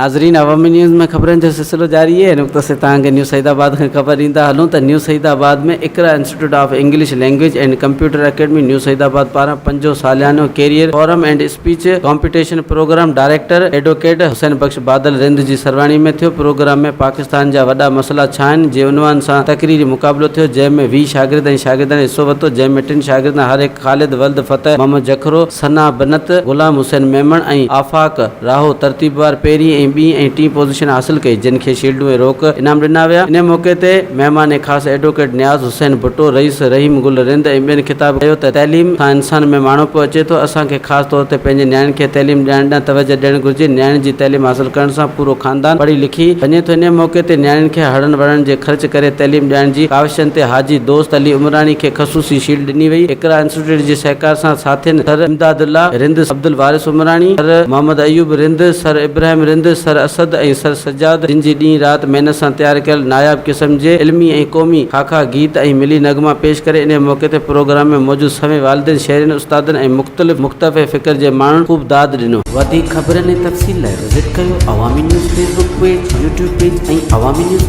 नाज़रीन, अवामी न्यूज़ में ख़बरनि जो सिलसिलो जारी है। नुक़्ते से तव्हांखे नूसैदाबाद खां ख़बर ॾींदा हलूं त नूसैदाबाद में Iqra institute of English language and computer academy Nusaidabad पारां पंजो सालियानो career forum and speech competition programme director advocate Hussain Bakhsh Badal Rind ji सरवाणी में थियो। प्रोग्राम में पाकिस्तान जा वॾा मसला छा आहिनि जे उनवान सां तकरीरी मुक़ाबलो थियो, जंहिंमें 20 शागिर्द ऐं शागिर्दनि हिसो वरितो, जंहिंमें 3 शागिर्दनि हर एक ख़ालिद वल्द फतेह मोहम्मद जखरो सना बनत गुलाम हुसैन मेमण ऐं आफ़ाक राहो तरतीबवार पहिरीं ऐं ॿीं ऐं टीं पोज़ीशन हासिल कई, जिन खे शील्डूं ऐं रोक इनाम ॾिना विया। इन मौक़े ते महिमान ख़ासि एडवोकेट नियाज़ हुसैन भुट्टो, रईस रहीम गुल रिंद ऐं ॿियनि ख़िताब कयो त तइलीम सां इंसान में माण्हूपो अचे थो। असांखे ख़ासि तौर ते पंहिंजे नियाणियुनि खे तइलीम ॾियण ॾांहुं तवजो ॾियणु घुरिजे। नियाणियुनि जी तइलीम हासिल करण सां पूरो ख़ानदान पढ़ी लिखी वञे थो। इन मौक़े ते नियाणियुनि खे हड़न वड़न जे ख़र्च करे तइलीम ॾियण जी काविशनि ते हाजी दोस्त अली उमरानी खे ख़सूसी शील्ड ॾिनी वई। इकरा इंस्टीट्यूट जे सहकार सां साथियुनि sir Imdadullah Rind, Abdul Waris Umrani, sir Mohammad Ayub Rind, sir Ibrahim Rind, sir Asad ऐं सर सजाद, जिन जी ॾींहुं राति महिनत सां तयारु कयल नायाब क़िस्म जे इल्मी ऐं क़ौमी खाखा गीत ऐं मिली नगमा पेश करे इन मौक़े ते प्रोग्राम में मौजूद समें वालिदिन, शहरियुनि, उस्तादनि ऐं मुख़्तलिफ़ फ़िक्र जे माण्हुनि ख़ूब दाद ॾिनो। वधीक ख़बरनि ऐं तफ़सील लाइ विज़िट कयो अवामी news Facebook page, YouTube page ऐं अवामी न्यूज़